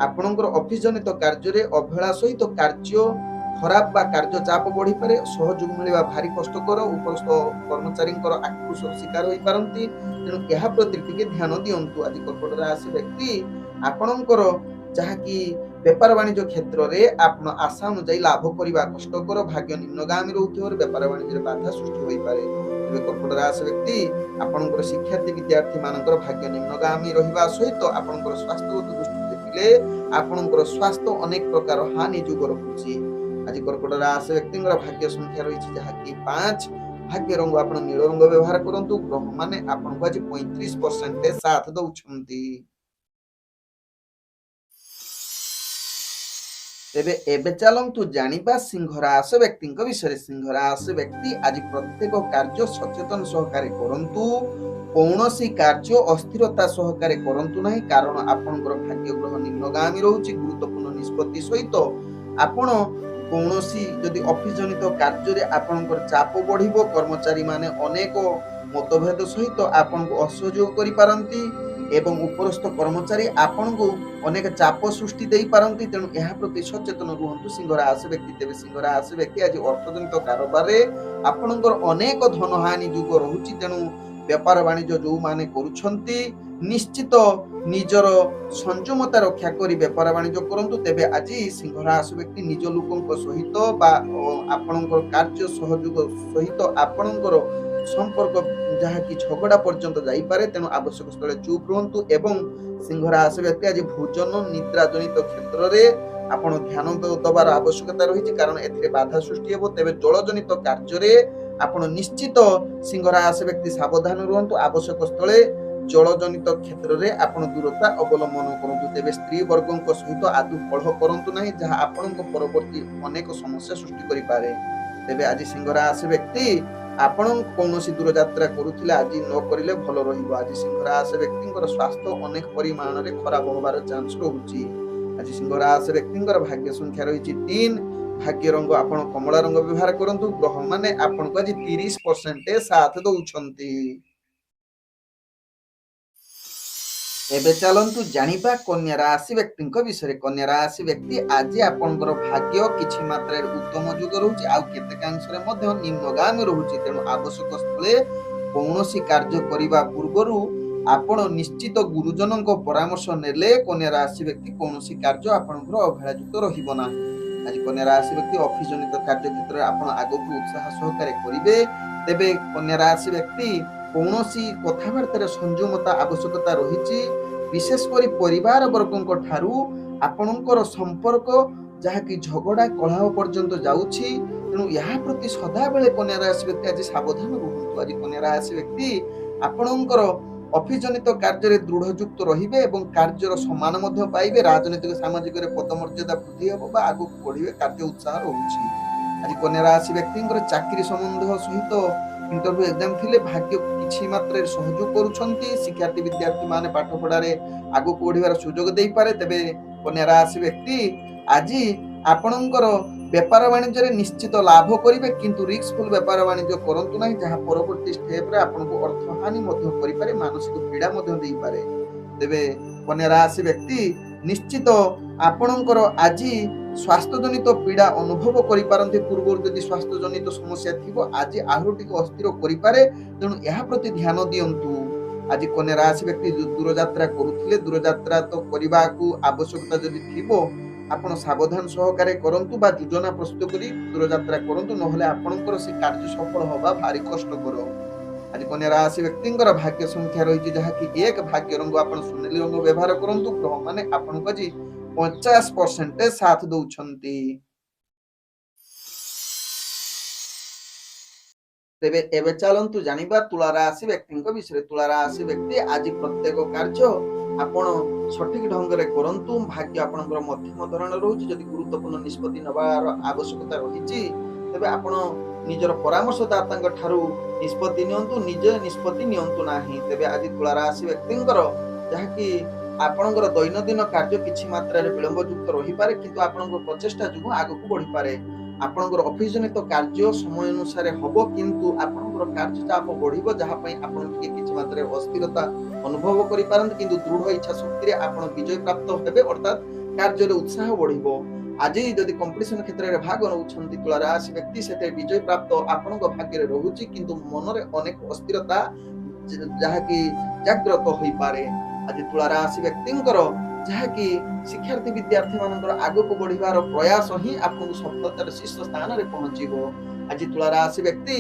[SPEAKER 1] ଆପଣଙ୍କର ଅଫିସ ଜନିତ କାର୍ଯ୍ୟରେ ଅବହେଳା ସହିତ କାର୍ଯ୍ୟ ଖରାପ ବା କାର୍ଯ୍ୟ ଚାପ ବଢିପାରେ, ସହଯୋଗ ମିଳିବା ଭାରି କଷ୍ଟକର, ଉପରସ୍ଥ କର୍ମଚାରୀଙ୍କର ଆକ୍ରୋଶ ଶିକାର ହୋଇପାରନ୍ତି। ତେଣୁ ଏହା ପ୍ରତି ଟିକେ ଧ୍ୟାନ ଦିଅନ୍ତୁ। ଆଜି କର୍କଟ ରାଶି ବ୍ୟକ୍ତି ଆପଣଙ୍କର ଯାହାକି ବେପାର ବାଣିଜ୍ୟ କ୍ଷେତ୍ରରେ ଆପଣ ଆଶା ଅନୁଯାୟୀ ଲାଭ କରିବା କଷ୍ଟକର, ଭାଗ୍ୟ ନିମ୍ନଗାମୀ ରହୁଥିବାରୁ ବେପାର ବାଣିଜ୍ୟରେ ବାଧା ସୃଷ୍ଟି ହୋଇପାରେ। ତେବେ କର୍କଟ ରାଶି ବ୍ୟକ୍ତି ଆପଣଙ୍କର ଶିକ୍ଷାର୍ଥୀ ବିଦ୍ୟାର୍ଥୀ ମାନଙ୍କର ଭାଗ୍ୟ ନିମ୍ନଗାମୀ ରହିବା ସହିତ ଆପଣଙ୍କର ସ୍ୱାସ୍ଥ୍ୟଗତ ଦୃଷ୍ଟିରୁ ଦେଖିଲେ ଆପଣଙ୍କର ସ୍ୱାସ୍ଥ୍ୟ ଅନେକ ପ୍ରକାର ହାନି ଯୋଗ ରହୁଛି। ଆଜି କର୍କଟ ରାଶି ବ୍ୟକ୍ତିଙ୍କର ଭାଗ୍ୟ ସଂଖ୍ୟା ରହିଛି ଯାହାକି 5। ଭାଗ୍ୟ ରଙ୍ଗ ଆପଣ ନୀଳ ରଙ୍ଗ ବ୍ୟବହାର କରନ୍ତୁ। ଗ୍ରହ ମାନେ ଆପଣଙ୍କୁ ଆଜି 35% ସାଥ ଦଉଛନ୍ତି। ତେବେ ଏବେ ଚାଲନ୍ତୁ ଜାଣିବା ସିଂହ ରାଶି ବ୍ୟକ୍ତିଙ୍କ ବିଷୟରେ। ସିଂହ ରାଶି ବ୍ୟକ୍ତି ଆଜି ପ୍ରତ୍ୟେକ କାର୍ଯ୍ୟ ସଚେତନ ସହକାରେ କରନ୍ତୁ। କୌଣସି କାର୍ଯ୍ୟ ଅସ୍ଥିରତା ସହକାରେ କରନ୍ତୁ ନାହିଁ, କାରଣ ଆପଣଙ୍କର ଭାଗ୍ୟ ଗ୍ରହ ନିମ୍ନଗାମୀ ରହୁଛି। ଗୁରୁତ୍ୱପୂର୍ଣ୍ଣ ନିଷ୍ପତ୍ତି ସହିତ ଆପଣ କୌଣସି ଯଦି ଅଫିସ ଜନିତ କାର୍ଯ୍ୟରେ ଆପଣଙ୍କର ଚାପ ବଢିବ, କର୍ମଚାରୀ ମାନେ ଅନେକ ମତଭେଦ ସହିତ ଆପଣଙ୍କୁ ଅସହଯୋଗ କରିପାରନ୍ତି ଏବଂ ଉପରସ୍ଥ କର୍ମଚାରୀ ଆପଣଙ୍କୁ ଅନେକ ଚାପ ସୃଷ୍ଟି ଦେଇପାରନ୍ତି। ତେଣୁ ଏହା ପ୍ରତି ସଚେତନ ରୁହନ୍ତୁ ସିଂହ ରାଶି ବ୍ୟକ୍ତି। ତେବେ ସିଂହ ରାଶି ବ୍ୟକ୍ତି ଆଜି ଅର୍ଥଜନିତ କାରବାରରେ ଆପଣଙ୍କର ଅନେକ ଧନହାନି ଯୋଗ ରହୁଛି। ତେଣୁ ବେପାର ବାଣିଜ୍ୟ ଯୋଉମାନେ କରୁଛନ୍ତି ନିଶ୍ଚିତ ନିଜର ସଂଯମତା ରକ୍ଷା କରି ବେପାର ବାଣିଜ୍ୟ କରନ୍ତୁ। ତେବେ ଆଜି ସିଂହ ରାଶି ବ୍ୟକ୍ତି ନିଜ ଲୋକଙ୍କ ସହିତ ବା ଆପଣଙ୍କର କାର୍ଯ୍ୟ ସହଯୋଗ ସହିତ ଆପଣଙ୍କର ସମ୍ପର୍କ ଯାହାକି ଝଗଡା ପର୍ଯ୍ୟନ୍ତ ଯାଇପାରେ। ତେଣୁ ଆବଶ୍ୟକ ସ୍ଥଳେ ଚୁପ୍ ରୁହନ୍ତୁ ଏବଂ ସିଂହ ରାଶି ବ୍ୟକ୍ତି ଆଜି ଭୋଜନ ନିଦ୍ରା ଜନିତ କ୍ଷେତ୍ରରେ ଆପଣ ଧ୍ୟାନ ଦେବାର ଆବଶ୍ୟକତା ରହିଛି, କାରଣ ଏଥିରେ ବାଧା ସୃଷ୍ଟି ହେବ। ତେବେ ଜଳ ଜନିତ କାର୍ଯ୍ୟରେ ଆପଣ ନିଶ୍ଚିତ ସିଂହ ରାଶି ବ୍ୟକ୍ତି ସାବଧାନ ରୁହନ୍ତୁ। ଆବଶ୍ୟକ ସ୍ଥଳେ ଜଳ ଜନିତ କ୍ଷେତ୍ରରେ ଆପଣ ଦୂରତା ଅବଲମ୍ବନ କରନ୍ତୁ। ତେବେ ସ୍ତ୍ରୀ ବର୍ଗଙ୍କ ସହିତ ଆଦୌ କଳହ କରନ୍ତୁ ନାହିଁ, ଯାହା ଆପଣଙ୍କ ପରବର୍ତ୍ତୀ ଅନେକ ସମସ୍ୟା ସୃଷ୍ଟି କରିପାରେ। ତେବେ ଆଜି ସିଂହ ରାଶି ବ୍ୟକ୍ତି ଆପଣ କୌଣସି ଦୂରଯାତ୍ରା କରୁଥିଲେ ଆଜି ନ କରିଲେ ଭଲ ରହିବ। ଆଜି ସିଂହ ରାଶି ବ୍ୟକ୍ତିଙ୍କର ସ୍ୱାସ୍ଥ୍ୟ ଅନେକ ପରିମାଣରେ ଖରାପ ହେବାର ଚାନ୍ସ ରହୁଛି। ଆଜି ସିଂହ ରାଶି ବ୍ୟକ୍ତିଙ୍କର ଭାଗ୍ୟ ସଂଖ୍ୟା ରହିଛି 3। ଭାଗ୍ୟ ରଙ୍ଗ ଆପଣ କମଳା ରଙ୍ଗ ବ୍ୟବହାର କରନ୍ତୁ। ଗ୍ରହ ମାନେ ଆପଣଙ୍କୁ ଆଜି 30% ସାଥ ଦଉଛନ୍ତି। ଏବେ ଚାଲନ୍ତୁ ଜାଣିବା କନ୍ୟା ରାଶି ବ୍ୟକ୍ତିଙ୍କ ବିଷୟରେ। କନ୍ୟା ରାଶି ବ୍ୟକ୍ତି ଆଜି ଆପଣଙ୍କର ଭାଗ୍ୟ କିଛି ମାତ୍ରାରେ ଉତ୍ତମ ଯୋଗ ରହୁଛି, ଆଉ କେତେକାଂଶରେ ମଧ୍ୟ ନିମ୍ନଗାମୀ ରହୁଛି। ତେଣୁ ଆବଶ୍ୟକ ସ୍ଥଳେ କୌଣସି କାର୍ଯ୍ୟ କରିବା ପୂର୍ବରୁ ଆପଣ ନିଶ୍ଚିତ ଗୁରୁଜନଙ୍କ ପରାମର୍ଶ ନେଲେ କନ୍ୟା ରାଶି ବ୍ୟକ୍ତି କୌଣସି କାର୍ଯ୍ୟ ଆପଣଙ୍କର ଅବହେଳାଯୁକ୍ତ ରହିବ ନାହିଁ। ଆଜି କନ୍ୟା ରାଶି ବ୍ୟକ୍ତି ଅଫିସ ଜନିତ କାର୍ଯ୍ୟ କ୍ଷେତ୍ରରେ ଆପଣ ଆଗକୁ ଉତ୍ସାହ ସହକାରେ କରିବେ। ତେବେ କନ୍ୟା ରାଶି ବ୍ୟକ୍ତି କୌଣସି କଥାବାର୍ତ୍ତାରେ ସଂଯମତା ଆବଶ୍ୟକତା ରହିଛି। ବିଶେଷ କରି ପରିବାର ବର୍ଗଙ୍କ ଠାରୁ ଆପଣଙ୍କର ସମ୍ପର୍କ ଯାହାକି ଝଗଡା କଳହ ପର୍ଯ୍ୟନ୍ତ ଯାଉଛି। ତେଣୁ ଏହା ପ୍ରତି ସଦାବେଳେ କନ୍ୟା ରାଶି ବ୍ୟକ୍ତି ଆଜି ସାବଧାନ ରୁହନ୍ତୁ। ଆଜି କନ୍ୟା ରାଶି ବ୍ୟକ୍ତି ଆପଣଙ୍କର ଅଫିସ ଜନିତ କାର୍ଯ୍ୟରେ ଦୃଢ ଯୁକ୍ତ ରହିବେ ଏବଂ କାର୍ଯ୍ୟର ସମ୍ମାନ ମଧ୍ୟ ପାଇବେ। ରାଜନୈତିକ ସାମାଜିକରେ ପଦମର୍ଯ୍ୟାଦା ବୃଦ୍ଧି ହେବ ବା ଆଗକୁ ବଢିବେ, କାର୍ଯ୍ୟ ଉତ୍ସାହ ରହୁଛି। ଆଜି କନ୍ୟା ରାଶି ବ୍ୟକ୍ତିଙ୍କର ଚାକିରି ସମ୍ବନ୍ଧ ସହିତ ଇଣ୍ଟରଭ୍ୟୁ ଏକ୍ଜାମ ଥିଲେ ଭାଗ୍ୟ କିଛି ମାତ୍ରାରେ ସହଯୋଗ କରୁଛନ୍ତି। ଶିକ୍ଷାର୍ଥୀ ବିଦ୍ୟାର୍ଥୀ ମାନେ ପାଠ ପଢାରେ ଆଗକୁ ବଢିବାର ସୁଯୋଗ ଦେଇପାରେ। ତେବେ କନ୍ୟା ରାଶି ବ୍ୟକ୍ତି ଆଜି ଆପଣଙ୍କର ବେପାର ବାଣିଜ୍ୟରେ ନିଶ୍ଚିତ ଲାଭ କରିବେ, କିନ୍ତୁ ରିସ୍କଫୁଲ ବେପାର ବାଣିଜ୍ୟ କରନ୍ତୁ ନାହିଁ, ଯାହା ପରବର୍ତ୍ତୀ ଷ୍ଟେପରେ ଆପଣଙ୍କୁ ଅର୍ଥହାନି ମଧ୍ୟ କରିପାରେ, ମାନସିକ ପୀଡା ମଧ୍ୟ ଦେଇପାରେ। ତେବେ କନ୍ୟା ରାଶି ବ୍ୟକ୍ତି ନିଶ୍ଚିତ ଆପଣଙ୍କର ଆଜି ସ୍ୱାସ୍ଥ୍ୟଜନିତ ପୀଡା ଅନୁଭବ କରିପାରନ୍ତି। ପୂର୍ବରୁ ଯଦି ସ୍ୱାସ୍ଥ୍ୟଜନିତ ସମସ୍ୟା ଥିବ ଆଜି ଆହୁରି ଟିକେ ଅସ୍ଥିର କରିପାରେ। ତେଣୁ ଏହା ପ୍ରତି ଧ୍ୟାନ ଦିଅନ୍ତୁ। ଆଜି କନ୍ୟା ରାଶି ବ୍ୟକ୍ତି ଦୂରଯାତ୍ରା କରୁଥିଲେ, ଦୂରଯାତ୍ରା ତ କରିବାକୁ ଆବଶ୍ୟକତା ଯଦି ଥିବ ଆପଣ ସାବଧାନ ସହକାରେ କରନ୍ତୁ ବା ଯୋଜନା ପ୍ରସ୍ତୁତ କରି ଦୂରଯାତ୍ରା କରନ୍ତୁ, ନହେଲେ ଆପଣଙ୍କର ସେ କାର୍ଯ୍ୟ ସଫଳ ହବା ଭାରି କଷ୍ଟକର। ଆଜି କନ୍ୟା ରାଶି ବ୍ୟକ୍ତିଙ୍କର ଭାଗ୍ୟ ସଂଖ୍ୟା ରହିଛି ଯାହାକି 1। ଭାଗ୍ୟ ରଙ୍ଗ ଆପଣ ସୁନେଲି ରଙ୍ଗ ବ୍ୟବହାର କରନ୍ତୁ। ଗ୍ରହ ମାନେ ଆପଣଙ୍କୁ ଆଜି 50% ସାଥ ଦଉଛନ୍ତି। ତେବେ ଏବେ ଚାଲନ୍ତୁ ଜାଣିବା ତୁଳା ରାଶି ବ୍ୟକ୍ତିଙ୍କ ବିଷୟରେ। ତୁଳା ରାଶି ବ୍ୟକ୍ତି ଆଜି ପ୍ରତ୍ୟେକ କାର୍ଯ୍ୟ ଆପଣ ସଠିକ ଢଙ୍ଗରେ କରନ୍ତୁ। ଭାଗ୍ୟ ଆପଣଙ୍କର ମଧ୍ୟମ ଧରଣର ରହୁଛି। ଯଦି ଗୁରୁତ୍ୱପୂର୍ଣ୍ଣ ନିଷ୍ପତ୍ତି ନେବାର ଆବଶ୍ୟକତା ରହିଛି ତେବେ ଆପଣ ନିଜର ପରାମର୍ଶଦାତାଙ୍କ ଠାରୁ ନିଷ୍ପତ୍ତି ନିଅନ୍ତୁ, ନିଜେ ନିଷ୍ପତ୍ତି ନିଅନ୍ତୁ ନାହିଁ। ତେବେ ଆଜି ତୁଳା ରାଶି ବ୍ୟକ୍ତିଙ୍କର ଯାହାକି ଆପଣଙ୍କର ଦୈନନ୍ଦିନ କାର୍ଯ୍ୟ କିଛି ମାତ୍ରାରେ ବିଳମ୍ବ ଯୁକ୍ତ ରହିପାରେ, କିନ୍ତୁ ଆପଣଙ୍କ ପ୍ରଚେଷ୍ଟା ଯୋଗୁଁ ଆଗକୁ ବଢିପାରେ। ଆପଣଙ୍କର ଅଫିସ ଜନିତ କାର୍ଯ୍ୟ ସମୟ ଅନୁସାରେ ହବ, କିନ୍ତୁ ଆପଣଙ୍କର କାର୍ଯ୍ୟ ଚାପ ବଢିବ, ଯାହା ପାଇଁ ଆପଣ ଟିକେ କିଛି ମାତ୍ରାରେ ଅସ୍ଥିରତା ଅନୁଭବ କରିପାରନ୍ତି। କିନ୍ତୁ ଦୃଢ ଇଚ୍ଛା ଶକ୍ତିରେ ଆପଣ ବିଜୟ ପ୍ରାପ୍ତ ହେବେ, ଅର୍ଥାତ୍ କାର୍ଯ୍ୟରେ ଉତ୍ସାହ ବଢିବ। ଆଜି ଯଦି କମ୍ପିଟିସନ କ୍ଷେତ୍ରରେ ଭାଗ ନେଉଛନ୍ତି ତୁଳା ରାଶି ବ୍ୟକ୍ତି, ସେଠାରେ ବିଜୟ ପ୍ରାପ୍ତ ଆପଣଙ୍କ ଭାଗ୍ୟରେ ରହୁଛି, କିନ୍ତୁ ମନରେ ଅନେକ ଅସ୍ଥିରତା ଯାହାକି ଜାଗ୍ରତ ହୋଇପାରେ। ଆଜି ତୁଳା ରାଶି ବ୍ୟକ୍ତିଙ୍କର ଯାହାକି ଶିକ୍ଷାର୍ଥୀ ବିଦ୍ୟାର୍ଥୀ ମାନଙ୍କର ଆଗକୁ ବଢିବାର ପ୍ରୟାସ ହିଁ ଆପଣଙ୍କୁ ସଫଳତାର ଶୀର୍ଷ ସ୍ଥାନରେ ପହଞ୍ଚିବ। ଆଜି ତୁଳା ରାଶି ବ୍ୟକ୍ତି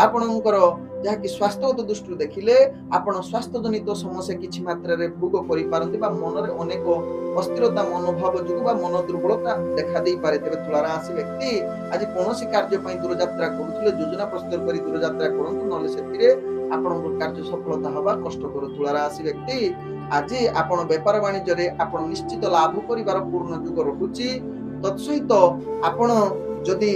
[SPEAKER 1] ଆପଣଙ୍କର ଯାହାକି ସ୍ୱାସ୍ଥ୍ୟଗତ ଦୃଷ୍ଟିରୁ ଦେଖିଲେ ଆପଣ ସ୍ୱାସ୍ଥ୍ୟ ଜନିତ ସମସ୍ୟା କିଛି ମାତ୍ରାରେ ଭୋଗ କରିପାରନ୍ତି ବା ମନରେ ଅନେକ ଅସ୍ଥିରତା ମନୋଭାବ ଯୋଗୁଁ ବା ମନ ଦୁର୍ବଳତା ଦେଖା ଦେଇପାରେ। ତେବେ ତୁଳା ରାଶି ବ୍ୟକ୍ତି ଆଜି କୌଣସି କାର୍ଯ୍ୟ ପାଇଁ ଦୂରଯାତ୍ରା କରୁଥିଲେ ଯୋଜନା ପ୍ରସ୍ତୁତ କରି ଦୂରଯାତ୍ରା କରନ୍ତୁ, ନହେଲେ ସେଥିରେ ଆପଣଙ୍କର କାର୍ଯ୍ୟ ସଫଳତା ହେବା କଷ୍ଟକର। ତୁଳା ରାଶି ବ୍ୟକ୍ତି ଆଜି ଆପଣ ବେପାର ବାଣିଜ୍ୟରେ ଆପଣ ନିଶ୍ଚିତ ଲାଭ କରିବାର ପୂର୍ଣ୍ଣ ଯୋଗ ରହୁଛି। ତତ୍ସହିତ ଆପଣ ଯଦି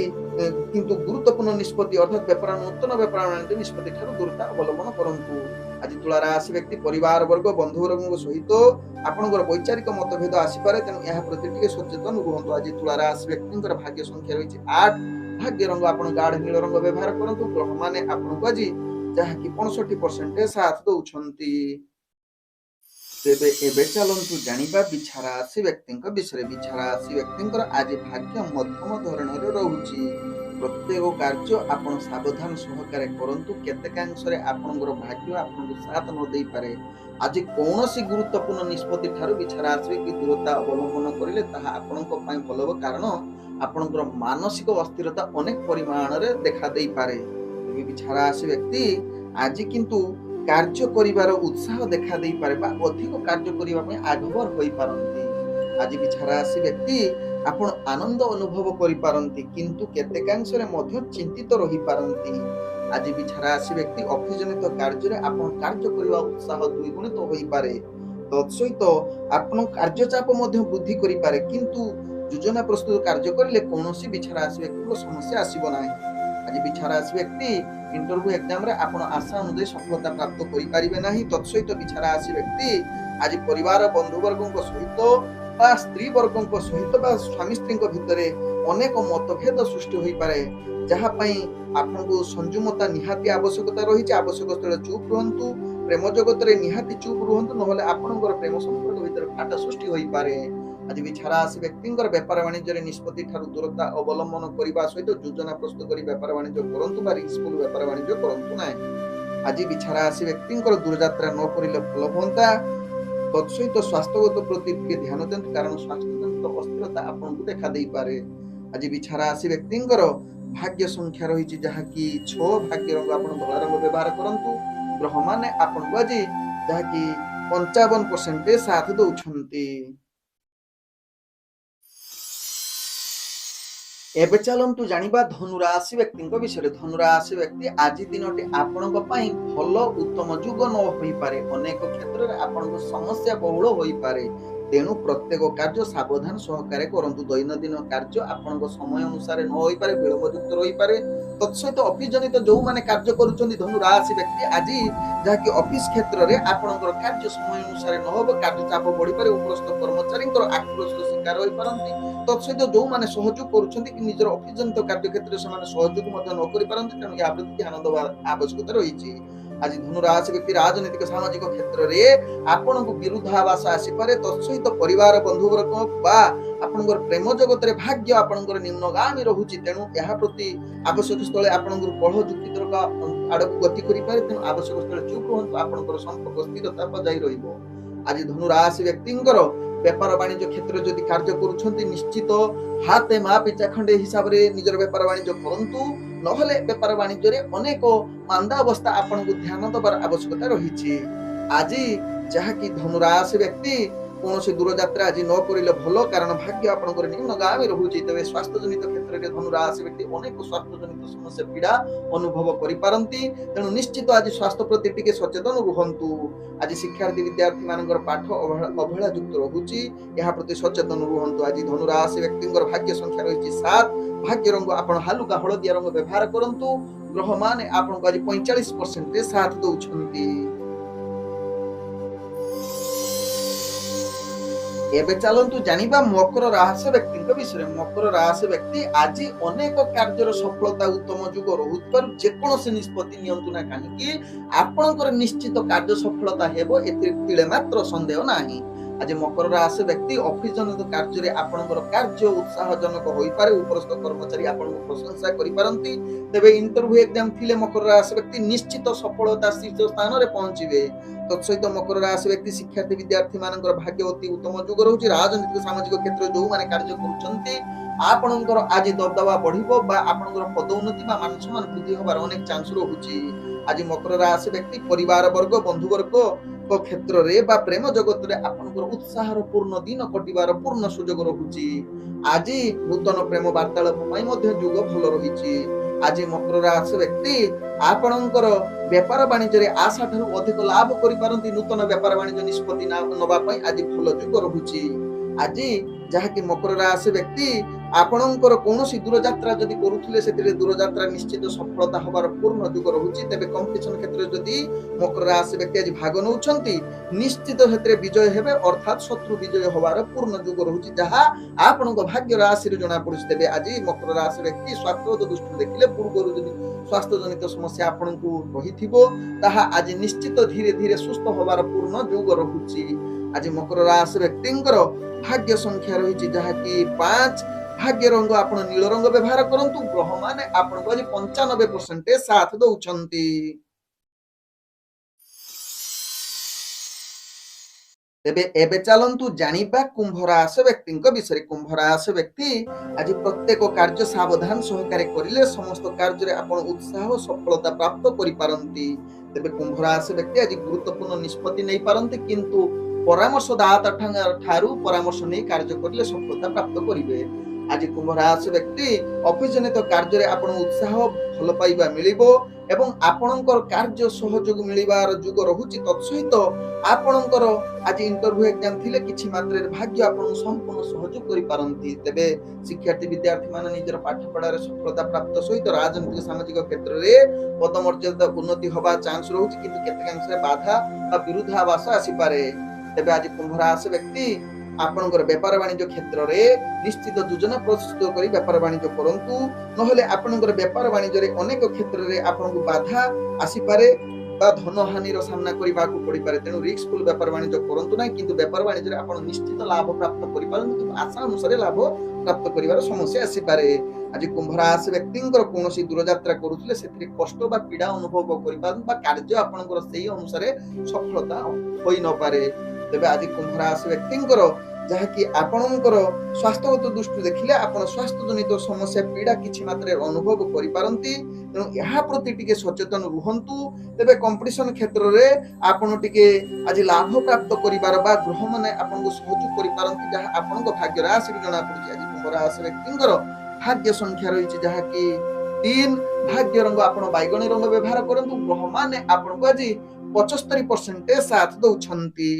[SPEAKER 1] କିନ୍ତୁ ଗୁରୁତ୍ୱପୂର୍ଣ୍ଣ ନିଷ୍ପତ୍ତି ଅର୍ଥାତ୍ ନୂତନ ବେପାର ବାଣିଜ୍ୟ ନିଷ୍ପତ୍ତି ଠାରୁ ଦୂରତା ଅବଲମ୍ବନ କରନ୍ତୁ। ଆଜି ତୁଳା ରାଶି ବ୍ୟକ୍ତି ପରିବାର ବର୍ଗ ବନ୍ଧୁବର୍ଗଙ୍କ ସହିତ ଆପଣଙ୍କର ବୈଚାରିକ ମତଭେଦ ଆସିପାରେ, ତେଣୁ ଏହା ପ୍ରତି ଟିକେ ସଚେତନ ରୁହନ୍ତୁ। ଆଜି ତୁଳା ରାଶି ବ୍ୟକ୍ତିଙ୍କର ଭାଗ୍ୟ ସଂଖ୍ୟା ରହିଛି 8। ଭାଗ୍ୟ ରଙ୍ଗ ଆପଣ ଗାଢ ନୀଳ ରଙ୍ଗ ବ୍ୟବହାର କରନ୍ତୁ। ଗ୍ରହମାନେ ଆପଣଙ୍କୁ ଆଜି ଯାହାକି 65% ସାଥ ଦଉଛନ୍ତି। ତେବେ ଏବେ ଚାଲନ୍ତୁ ଜାଣିବା ବିଛା ରାଶି ବ୍ୟକ୍ତିଙ୍କ ବିଷୟରେ। ବିଛା ରାଶି ବ୍ୟକ୍ତିଙ୍କର ଆଜି ଭାଗ୍ୟ ମଧ୍ୟମ ଧରଣର ରହୁଛି। ପ୍ରତ୍ୟେକ କାର୍ଯ୍ୟ ଆପଣ ସାବଧାନ ସହକାରେ କରନ୍ତୁ, କେତେକାଂଶରେ ଆପଣଙ୍କର ଭାଗ୍ୟ ଆପଣଙ୍କୁ ସାଥ ନ ଦେଇପାରେ। ଆଜି କୌଣସି ଗୁରୁତ୍ୱପୂର୍ଣ୍ଣ ନିଷ୍ପତ୍ତି ଠାରୁ ବିଛା ରାଶି ବ୍ୟକ୍ତି ଦୂରତା ଅବଲମ୍ବନ କରିଲେ ତାହା ଆପଣଙ୍କ ପାଇଁ ଭଲ ହେବ, କାରଣ ଆପଣଙ୍କର ମାନସିକ ଅସ୍ଥିରତା ଅନେକ ପରିମାଣରେ ଦେଖା ଦେଇପାରେ। ତେବେ ବିଛା ରାଶି ବ୍ୟକ୍ତି ଆଜି କିନ୍ତୁ କାର୍ଯ୍ୟ କରିବାର ଉତ୍ସାହ ଦେଖା ଦେଇପାରେ ବା ଅଧିକ କାର୍ଯ୍ୟ କରିବା ପାଇଁ ଆଗଭର ହୋଇପାରନ୍ତି। ଆଜି ବିଛା ରାଶି ବ୍ୟକ୍ତି ଆପଣ ଆନନ୍ଦ ଅନୁଭବ କରିପାରନ୍ତି, କିନ୍ତୁ କେତେକାଂଶରେ ମଧ୍ୟ ଚିନ୍ତିତ ରହିପାରନ୍ତି। ଆଜି ବିଛା ରାଶି ବ୍ୟକ୍ତି ଅଫିସ ଜନିତ କାର୍ଯ୍ୟରେ ଆପଣ କାର୍ଯ୍ୟ କରିବା ଉତ୍ସାହ ଦ୍ୱିଗୁଣିତ ହୋଇପାରେ। ତତ୍ସହିତ ଆପଣ କାର୍ଯ୍ୟଚାପ ମଧ୍ୟ ବୃଦ୍ଧି କରିପାରେ, କିନ୍ତୁ ଯୋଜନା ପ୍ରସ୍ତୁତ କାର୍ଯ୍ୟ କରିଲେ କୌଣସି ବିଛା ରାଶି ବ୍ୟକ୍ତିଙ୍କ ସମସ୍ୟା ଆସିବ ନାହିଁ। ଆଜି ବିଛା ରାଶି ବ୍ୟକ୍ତି ଇଣ୍ଟରଭ୍ୟୁ ଏକ୍ଜାମରେ ଆପଣ ଆଶା ଅନୁଯାୟୀ ସଫଳତା ପ୍ରାପ୍ତ କରିପାରିବେ ନାହିଁ। ତତ୍ସହିତ ବିଛା ରାଶି ବ୍ୟକ୍ତି ଆଜି ପରିବାର ବନ୍ଧୁବର୍ଗଙ୍କ ସହିତ ବା ସ୍ତ୍ରୀ ବର୍ଗଙ୍କ ସହିତ ବା ସ୍ୱାମୀ ସ୍ତ୍ରୀଙ୍କ ଭିତରେ ଅନେକ ମତଭେଦ ସୃଷ୍ଟି ହୋଇପାରେ, ଯାହା ପାଇଁ ଆପଣଙ୍କୁ ସଂଯମତା ନିହାତି ଆବଶ୍ୟକତା ରହିଛି। ଆବଶ୍ୟକ ସ୍ଥଳେ ଚୁପ୍ ରୁହନ୍ତୁ। ପ୍ରେମ ଜଗତରେ ନିହାତି ଚୁପ୍ ରୁହନ୍ତୁ, ନହେଲେ ଆପଣଙ୍କର ପ୍ରେମ ସମ୍ପର୍କ ଭିତରେ ଫାଟ ସୃଷ୍ଟି ହୋଇପାରେ। ଆଜି ବିଛା ରାଶି ବ୍ୟକ୍ତିଙ୍କର ବେପାର ବାଣିଜ୍ୟରେ ନିଷ୍ପତ୍ତି ଠାରୁ ଦୂରତା ଅବଲମ୍ବନ କରିବା ସହିତ ଯୋଜନା ପ୍ରସ୍ତୁତ କରି ବେପାର ବାଣିଜ୍ୟ କରନ୍ତୁ ବା ରିସ୍କଫୁଲ ବେପାର ବାଣିଜ୍ୟ କରନ୍ତୁ ନାହିଁ। ଆଜି ବିଛା ରାଶି ବ୍ୟକ୍ତିଙ୍କର ଦୂରଯାତ୍ରା ନ କରିଲେ ଭଲ ହୁଅନ୍ତା। ତତ୍ସହିତ ସ୍ୱାସ୍ଥ୍ୟଗତ ପ୍ରତି ଟିକେ ଧ୍ୟାନ ଦିଅନ୍ତୁ, କାରଣ ସ୍ୱାସ୍ଥ୍ୟଜନିତ ଅସ୍ଥିରତା ଆପଣଙ୍କୁ ଦେଖା ଦେଇପାରେ। ଆଜି ବିଛା ରାଶି ବ୍ୟକ୍ତିଙ୍କର ଭାଗ୍ୟ ସଂଖ୍ୟା ରହିଛି ଯାହାକି 6। ଭାଗ୍ୟ ରଙ୍ଗ ଆପଣ ଧଳା ରଙ୍ଗ ବ୍ୟବହାର କରନ୍ତୁ। ଗ୍ରହମାନେ ଆପଣଙ୍କୁ ଆଜି ଯାହାକି 55% ସାଥ ଦଉଛନ୍ତି। ଏବେ ଚାଲନ୍ତୁ ଜାଣିବା ଧନୁ ରାଶି ବ୍ୟକ୍ତିଙ୍କ ବିଷୟରେ। ଧନୁ ରାଶି ବ୍ୟକ୍ତି ଆଜି ଦିନଟି ଆପଣଙ୍କ ପାଇଁ ଭଲ ଉତ୍ତମ ଯୁଗ ନ ହୋଇପାରେ। ଅନେକ କ୍ଷେତ୍ରରେ ଆପଣଙ୍କ ସମସ୍ୟା ବହୁଳ ହୋଇପାରେ, ତେଣୁ ପ୍ରତ୍ୟେକ କାର୍ଯ୍ୟ ସାବଧାନ ସହକାରେ କରନ୍ତୁ। ଦୈନନ୍ଦିନ କାର୍ଯ୍ୟ ଆପଣଙ୍କ ସମୟ ଅନୁସାରେ ନ ହୋଇପାରେ, ବିଳମ୍ବ ଯୁକ୍ତ ରହିପାରେ। ତତ୍ସହିତ ଅଫିସ ଜନିତ ଯୋଉମାନେ କାର୍ଯ୍ୟ କରୁଛନ୍ତି ଧନୁ ରାଶି ବ୍ୟକ୍ତି ଆଜି ଯାହାକି ଅଫିସ କ୍ଷେତ୍ରରେ ଆପଣଙ୍କର କାର୍ଯ୍ୟ ସମୟ ଅନୁସାରେ ନ ହେବ, କାର୍ଯ୍ୟ ଚାପ ବଢିପାରେ। ଉପରସ୍ଥ କର୍ମଚାରୀଙ୍କର ଆକ୍ରୋଶର ଶିକାର ହୋଇପାରନ୍ତି। ତତ୍ସହିତ ଯୋଉମାନେ ସହଯୋଗ କରୁଛନ୍ତି କି ନିଜର ଅଫିସ ଜନିତ କାର୍ଯ୍ୟ କ୍ଷେତ୍ରରେ ସେମାନେ ସହଯୋଗ ମଧ୍ୟ ନ କରିପାରନ୍ତି, ତେଣୁ ଏହା ପ୍ରତି ଧ୍ୟାନ ଦେବା ଆବଶ୍ୟକତା ରହିଛି। ଆଜି ଧନୁ ରାଶି ବ୍ୟକ୍ତି ରାଜନୈତିକ ସାମାଜିକ କ୍ଷେତ୍ରରେ ଆପଣଙ୍କୁ ବିରୁଦ୍ଧାଭାସ ଆସିପାରେ। ତତ୍ସହିତ ପରିବାର ବନ୍ଧୁବର୍ଗ ବା ଆପଣଙ୍କର ପ୍ରେମ ଜଗତରେ ଭାଗ୍ୟ ଆପଣଙ୍କର ନିମ୍ନଗାମୀ ରହୁଛି, ତେଣୁ ଏହା ପ୍ରତି ଆବଶ୍ୟକ ସ୍ଥଳେ ଆପଣଙ୍କର କଳହ ଯୁକ୍ତି ତର୍କ ଆଡକୁ ଗତି କରିପାରେ। ତେଣୁ ଆବଶ୍ୟକ ସ୍ଥଳେ ଚୁପ୍ ରୁହନ୍ତୁ, ଆପଣଙ୍କର ସମ୍ପର୍କ ସ୍ଥିରତା ବଜାୟ ରହିବ। ଆଜି ଧନୁ ରାଶି ବ୍ୟକ୍ତିଙ୍କର ବେପାର ବାଣିଜ୍ୟ କ୍ଷେତ୍ରରେ ଯଦି କାର୍ଯ୍ୟ କରୁଛନ୍ତି ନିଶ୍ଚିତ ହାତେ ମାପି ଚାଖଣ୍ଡେ ହିସାବରେ ନିଜର ବେପାର ବାଣିଜ୍ୟ କରନ୍ତୁ, ନହେଲେ ବେପାର ବାଣିଜ୍ୟରେ ଅନେକ ମାନ୍ଦା ଅବସ୍ଥା ଆପଣଙ୍କୁ ଧ୍ୟାନ ଦେବାର ଆବଶ୍ୟକତା ରହିଛି। ଆଜି ଯାହାକି ଧନୁ ରାଶି ବ୍ୟକ୍ତି କୌଣସି ଦୂରଯାତ୍ରା ଆଜି ନ କରିଲେ ଭଲ, କାରଣ ଭାଗ୍ୟ ଆପଣଙ୍କର ନିମ୍ନଗାମୀ ରହୁଛି। ତେବେ ସ୍ୱାସ୍ଥ୍ୟ ଜନିତ କ୍ଷେତ୍ରରେ ଧନୁ ରାଶି ବ୍ୟକ୍ତି ଅନେକ ସ୍ୱାସ୍ଥ୍ୟ ଜନିତ ସମସ୍ୟା ପୀଡା ଅନୁଭବ କରିପାରନ୍ତି, ତେଣୁ ନିଶ୍ଚିତ ଆଜି ସ୍ୱାସ୍ଥ୍ୟ ପ୍ରତି ଟିକେ ସଚେତନ ରୁହନ୍ତୁ। ଆଜି ଶିକ୍ଷାର୍ଥୀ ବିଦ୍ୟାର୍ଥୀ ମାନଙ୍କର ପାଠ ଅବହେଳା ଯୁକ୍ତ ରହୁଛି, ଏହା ପ୍ରତି ସଚେତନ ରୁହନ୍ତୁ। ଆଜି ଧନୁ ରାଶି ବ୍ୟକ୍ତିଙ୍କର ଭାଗ୍ୟ ସଂଖ୍ୟା ରହିଛି 7। ଭାଗ୍ୟ ରଙ୍ଗ ଆପଣ ହାଲୁକା ହଳଦିଆ ରଙ୍ଗ ବ୍ୟବହାର କରନ୍ତୁ। ଗ୍ରହମାନେ ଆପଣଙ୍କୁ ଆଜି 45% ସାଥ ଦଉଛନ୍ତି। ଏବେ ଚାଲନ୍ତୁ ଜାଣିବା ମକର ରାଶି ବ୍ୟକ୍ତିଙ୍କ ବିଷୟରେ। ମକର ରାଶି ବ୍ୟକ୍ତି ଆଜି ଅନେକ କାର୍ଯ୍ୟର ସଫଳତା ଉତ୍ତମ ଯୁଗ ରହୁଥିବାରୁ ଯେକୌଣସି ନିଷ୍ପତ୍ତି ନିଅନ୍ତୁ ନା କାହିଁକି ଆପଣଙ୍କର ନିଶ୍ଚିତ କାର୍ଯ୍ୟ ସଫଳତା ହେବ, ଏଥିରେ ତିଳେ ମାତ୍ର ସନ୍ଦେହ ନାହିଁ। आज मकर राशि व्यक्ति ऑफिस जनित कार्य आपणकर कार्य उत्साहजनक हो पारे उपरस्थ कर्मचारी आपन प्रशंसा करि पारंती तेबे इंटरव्यू एग्जाम थिले मकर राशि व्यक्ति निश्चित सफलता शीर्ष स्थान रे पहुंचीबे तत्सहित मकर राशि व्यक्ति शिक्षार्थी विद्यार्थी मानकर भाग्य अति उत्तम जुग रहउची राजनीतिक सामाजिक क्षेत्र जो माने कार्य करूछंती आपणकर आज दबदबा बढ़िबो बा आपणकर पदोन्नति बा मान सम्मान वृद्धि होबार अनेक चांस रहउची आज मकर राशि व्यक्ति परिवार वर्ग बंधु वर्ग क्षेत्र रे बा प्रेम जगत रे आपनकर उत्साहर पूर्ण दिन कटिबार पूर्ण सुजोग रहुची आज नूतन प्रेम वार्तालाप पई मध्ये जुग भल रहिची आज मकर राशि व्यक्ति आपनकर व्यापार वाणिज्य रे आशा ठारू अधिक लाभ करि पारंती नूतन व्यापार वाणिज्य निष्पत्ति नबा पई आज भल जुग रहुची आज जहाँकि मकर राशि व्यक्ति आपणकर कौनसी दूर यात्रा जदि करुथिले सेतिरे दूर यात्रा निश्चित सफलता होबार पूर्ण जुग रहुची तेबे कंपटीशन क्षेत्र जदि मकर राशि व्यक्ति आज भाग नउछंती निश्चित क्षेत्र विजय हेबे अर्थात शत्रु विजय होबार पूर्ण जुग रहुची जहा आपणक भाग्य राशि रे जणा पडुछि तेबे आज मकर राशि व्यक्ति स्वास्थ्य दृष्टि देखिले पूर्वरु जदि स्वास्थ्य जनित समस्या आपणकु रहिथिबो ताहा आज निश्चित धीरे धीरे सुस्थ होबार पूर्ण जुग रहुची आज मकर राशि व्यक्तिंकर भाग्य संख्या रही जहाँकि 5 भाग्य रंग आपण नील रंग व्यवहार करंतु ग्रह माने आपण को आज 95% साथ दउछंती तेबे एबे चलंतु जानिबा कुंभ राशि व्यक्तिंक विषय कुंभ राशि व्यक्ति आज प्रत्येक कार्य सावधान सहकारे करिले समस्त कार्य रे आपण उत्साह और सफलता प्राप्त करि पारंती तेबे कुंभ राशि व्यक्ति आज गुरुत्वपूर्ण निष्पत्ति नै पारंती किंतु परामर्शदाता ठारू परामर्श नहीं कार्य करले सफलता प्राप्त करिवे आज कुंभ राशि व्यक्ति ऑफिस जनित कार्य रे आपण उत्साह भल पाइबा मिलिबो एवं आपणकर कार्य सहयोग मिलिबार जुग रहुची तत्सहित आपणकर आज इंटरव्यू एग्जाम थिले किछि मात्रा भाग्य आपण संपूर्ण सहयोग करि पारंती तेबे शिक्षार्थी विद्यार्थी मान निजर पाठ पढारे सफलता प्राप्त सहित राजनीतिक सामाजिक क्षेत्र रे पदमर्यादा उन्नति होबा चांस रहुची किंतु केतेकांश बाधा बा विरुद्धाभास आसी पारे तेबे आज कुंभ राशि व्यक्ति आपनकर व्यापार वाणिज्य क्षेत्र रे निश्चित योजना प्रस्तुत करी व्यापार वाणिज्य करंतु नहले आपनकर व्यापार वाणिज्य रे अनेक क्षेत्र रे आपनकु बाधा आसी पारे बा धन हानि रो सामना करिबा को पड़ी पारे तेनु रिस्कफुल व्यापार वाणिज्य करंतु नै किंतु व्यापार वाणिज्य रे आपण निश्चित लाभ प्राप्त करि पारंतु किंतु आशा अनुसार लाभ प्राप्त करिवार समस्या आसी पारे आज कुंभ राशि व्यक्तिंकर कोनोसी दूर यात्रा करूथिले सेतिरे कष्ट बा पीड़ा अनुभव करि पारन बा कार्य आपनकर सेही अनुसार सफलता होई न पारे तेबे आज कुंभ राशि व्यक्तिंकर जहाँकि आपणकर स्वास्थ्यगत दृष्टि देखिले आपण स्वास्थ्य जनित समस्या पीड़ा किछि मात्रा अनुभव करि पारंती तेणु यहा प्रति टिके सचेतन रुहंतु तेबे कंपटीशन क्षेत्र रे आपण टिके आज लाभ प्राप्त करिवार बा ग्रह माने आपन को सहयोग करि पारंती जहा आपन को भाग्य राशि जणा पड़छि आज कुंभ राशि व्यक्तिंकर भाग्य संख्या रहिछि जहा कि 3 भाग्य रंग आपण बैगणी रंग व्यवहार करंतु ग्रह माने आपण को आज 75% साथ दउछंती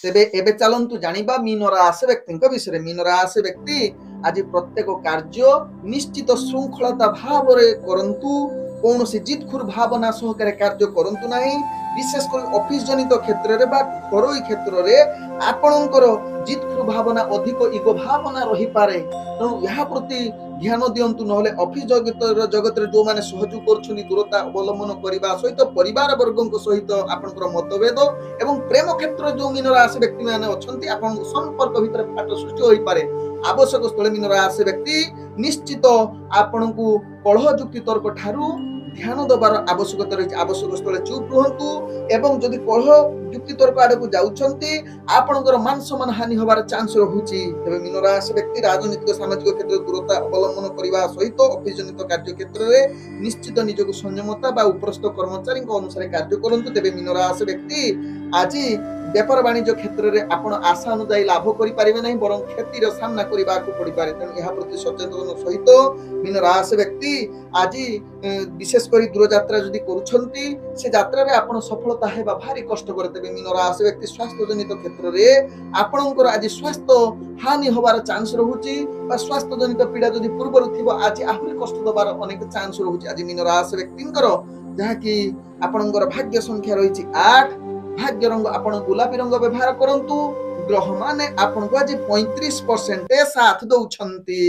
[SPEAKER 1] तेबे एबे चलंतु जानिबा मीन राशि व्यक्तिंक विषय मीन राशि व्यक्ति आज प्रत्येक कार्य निश्चित श्रृंखलता भाव रे करंतु कौनसी जितखुर भावना सहकारे कार्य करंतु नाही विशेषकर ऑफिस जनित क्षेत्र रे बा घरोई क्षेत्र रे आपणकर जितखुर भावना अधिक इगो भावना रही पारे तेणु यहा प्रति ध्यान दियंतु नहले ऑफिस जगत रे जो माने सहयोग करछुनी दूरता अवलंबन करिबा सहित परिवार वर्गक सहित आपनकर मतभेद एवं प्रेम क्षेत्र जो मीन राशि व्यक्ति माने अछंती आपन संपर्क भितर फाट सृष्टि होई पारे आवश्यक स्थले मीन राशि व्यक्ति निश्चित आपनकु कलह युक्ति तर्क ठारू ध्यान दबार आवश्यकता रही आवश्यक स्थले चुप रुहंतु एवं जदि कलह युक्ति तर्क आडे को जाउछंती आपनकर मान सम्मान हानि होबार चांस रहुची तबे मीन राशि व्यक्ति राजनीतिक सामाजिक क्षेत्र दूरता अवलंबन करिवा सहित ऑफिस जनित कार्य क्षेत्र रे निश्चित निजको संयमता बा उपरस्थ कर्मचारी अनुसार कार्य करंतु तबे मीन राशि व्यक्ति आज व्यापार वाणिज्य क्षेत्र रे आपण आशा अनुदायी लाभ करि पारिबे नहीं बरं क्षतिर सामना करिबा को पड़ी पारे तेणु यहा प्रति सचेतन सहित मीन राशि व्यक्ति आज विशेष करी दूर यात्रा जदि करूछंती से यात्रा रे आपण सफलता हेबा भारी कष्ट करतेबे मीन राशि व्यक्ति स्वास्थ्य जनित क्षेत्र रे आपणकर आज स्वास्थ्य हानि होबार चांस रहुची बा स्वास्थ्य जनित पीड़ा जदि पूर्व थिबो आज आहुरी कष्ट दबार अनेक चांस रहुची आज मीन राशि व्यक्तिंकर जहा कि आपणकर भाग्य संख्या रहिछि 8 भाग्य रंग आपण गुलाबी रंग व्यवहार करंतु ग्रह माने आपण को आज 35% साथ दउछंती।